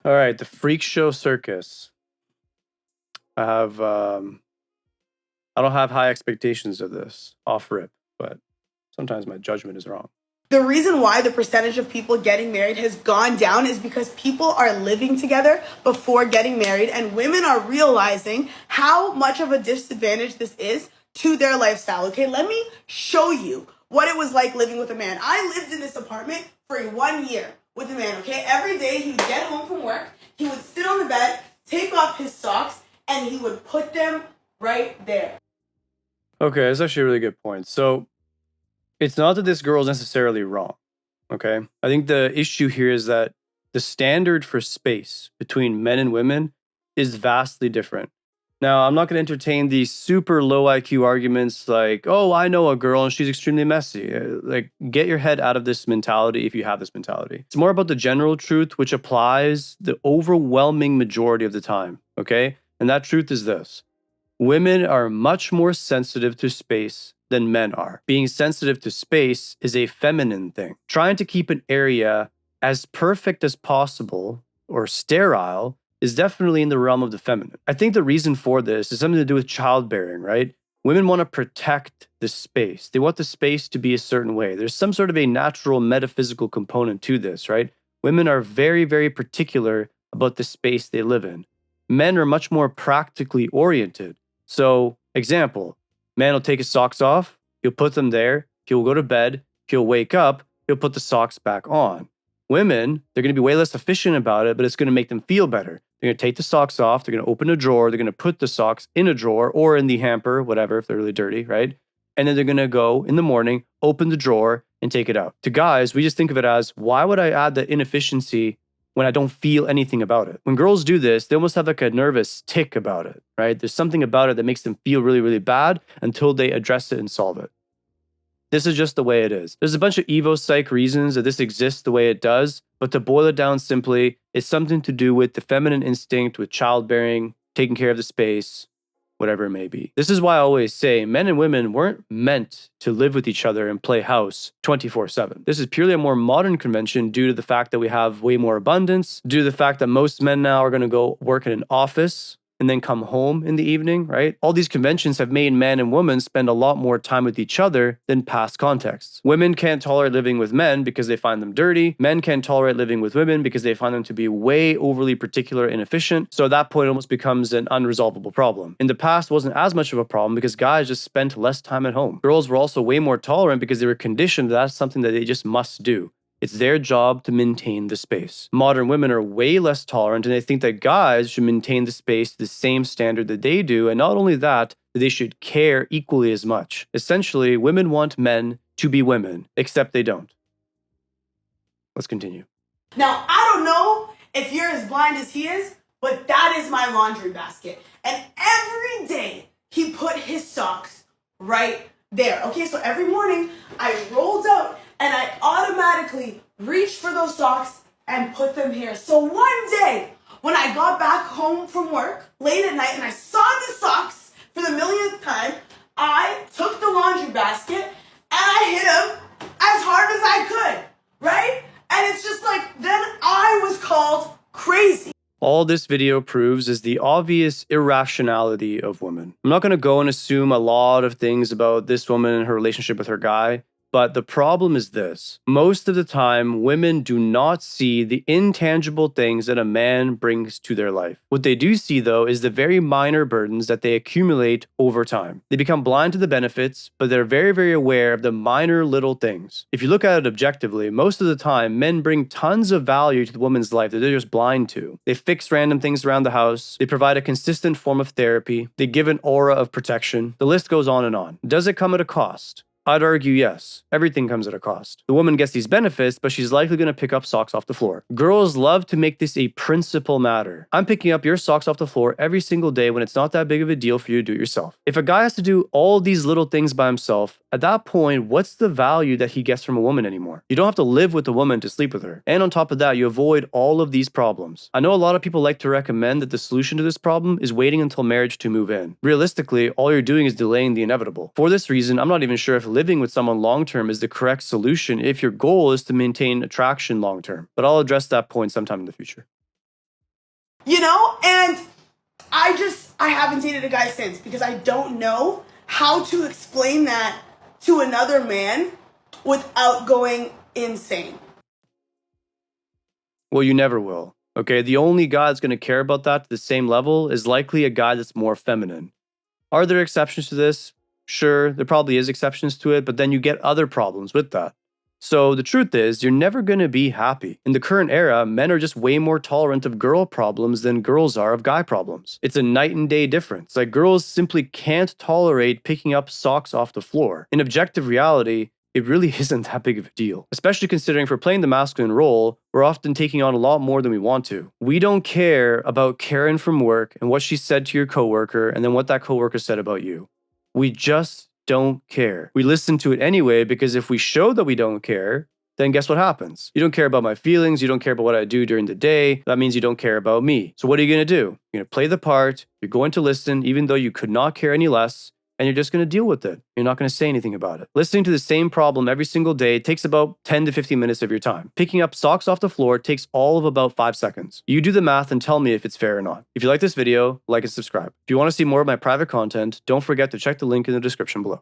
All right, the freak show circus. I have I don't have high expectations of this off rip, but sometimes my judgment is wrong. The reason why the percentage of people getting married has gone down is because people are living together before getting married, and women are realizing how much of a disadvantage this is to their lifestyle. Okay, let me show you what it was like living with a man. I lived in this apartment for 1 year with a man, okay? Every day he would get home from work, he would sit on the bed, take off his socks, and he would put them right there. Okay, that's actually a really good point. So it's not that this girl is necessarily wrong. Okay. I think the issue here is that the standard for space between men and women is vastly different. Now, I'm not going to entertain these super low IQ arguments like, oh, I know a girl and she's extremely messy. Like, get your head out of this mentality if you have this mentality. It's more about the general truth, which applies the overwhelming majority of the time. Okay. And that truth is this: women are much more sensitive to space than men are. Being sensitive to space is a feminine thing. Trying to keep an area as perfect as possible or sterile is definitely in the realm of the feminine. I think the reason for this is something to do with childbearing, right? Women want to protect the space. They want the space to be a certain way. There's some sort of a natural metaphysical component to this, right? Women are very, very particular about the space they live in. Men are much more practically oriented. So, example, man will take his socks off, he'll put them there, he'll go to bed, he'll wake up, he'll put the socks back on. Women, they're going to be way less efficient about it, but it's going to make them feel better. They're going to take the socks off, they're going to open a drawer, they're going to put the socks in a drawer or in the hamper, whatever, if they're really dirty, right? And then they're going to go in the morning, open the drawer, and take it out. To guys, we just think of it as, why would I add the inefficiency when I don't feel anything about it? When girls do this, they almost have like a nervous tick about it, right? There's something about it that makes them feel really, really bad until they address it and solve it. This is just the way it is. There's a bunch of evo psych reasons that this exists the way it does, but to boil it down simply, it's something to do with the feminine instinct, with childbearing, taking care of the space, whatever it may be. This is why I always say men and women weren't meant to live with each other and play house 24/7. This is purely a more modern convention due to the fact that we have way more abundance, due to the fact that most men now are going to go work in an office and then come home in the evening, right? All these conventions have made man and woman spend a lot more time with each other than past contexts. Women can't tolerate living with men because they find them dirty. Men can't tolerate living with women because they find them to be way overly particular and inefficient. So at that point, it almost becomes an unresolvable problem. In the past, it wasn't as much of a problem because guys just spent less time at home. Girls were also way more tolerant because they were conditioned that that's something that they just must do. It's their job to maintain the space. Modern women are way less tolerant and they think that guys should maintain the space to the same standard that they do. And not only that, they should care equally as much. Essentially, women want men to be women, except they don't. Let's continue. Now, I don't know if you're as blind as he is, but that is my laundry basket. And every day he put his socks right there. Okay, so every morning I rolled out and I automatically reached for those socks and put them here. So one day when I got back home from work late at night and I saw the socks for the millionth time, I took the laundry basket and I hit him as hard as I could, right? And it's just like, then I was called crazy. All this video proves is the obvious irrationality of women. I'm not going to go and assume a lot of things about this woman and her relationship with her guy. But the problem is this: most of the time, women do not see the intangible things that a man brings to their life. What they do see, though, is the very minor burdens that they accumulate over time. They become blind to the benefits, but they're very, very aware of the minor little things. If you look at it objectively, most of the time, men bring tons of value to the woman's life that they're just blind to. They fix random things around the house. They provide a consistent form of therapy. They give an aura of protection. The list goes on and on. Does it come at a cost? I'd argue yes. Everything comes at a cost. The woman gets these benefits, but she's likely going to pick up socks off the floor. Girls love to make this a principal matter. I'm picking up your socks off the floor every single day when it's not that big of a deal for you to do it yourself. If a guy has to do all these little things by himself, at that point, what's the value that he gets from a woman anymore? You don't have to live with a woman to sleep with her. And on top of that, you avoid all of these problems. I know a lot of people like to recommend that the solution to this problem is waiting until marriage to move in. Realistically, all you're doing is delaying the inevitable. For this reason, I'm not even sure if living with someone long-term is the correct solution if your goal is to maintain attraction long-term. But I'll address that point sometime in the future. you know? And I haven't dated a guy since because I don't know how to explain that to another man without going insane. Well, you never will. Okay, the only guy that's going to care about that to the same level is likely a guy that's more feminine. Are there exceptions to this? Sure, there probably is exceptions to it, but then you get other problems with that. So the truth is, you're never going to be happy. In the current era, men are just way more tolerant of girl problems than girls are of guy problems. It's a night and day difference. Like, girls simply can't tolerate picking up socks off the floor. In objective reality, it really isn't that big of a deal. Especially considering if we're playing the masculine role, we're often taking on a lot more than we want to. We don't care about Karen from work and what she said to your coworker and then what that coworker said about you. We just don't care. We listen to it anyway because if we show that we don't care, then guess what happens? You don't care about my feelings, you don't care about what I do during the day, that means you don't care about me. So what are you going to do? You're going to play the part, you're going to listen even though you could not care any less, and you're just going to deal with it. You're not going to say anything about it. Listening to the same problem every single day takes about 10 to 15 minutes of your time. Picking up socks off the floor takes all of about 5 seconds. You do the math and tell me if it's fair or not. If you like this video, like and subscribe. If you want to see more of my private content, don't forget to check the link in the description below.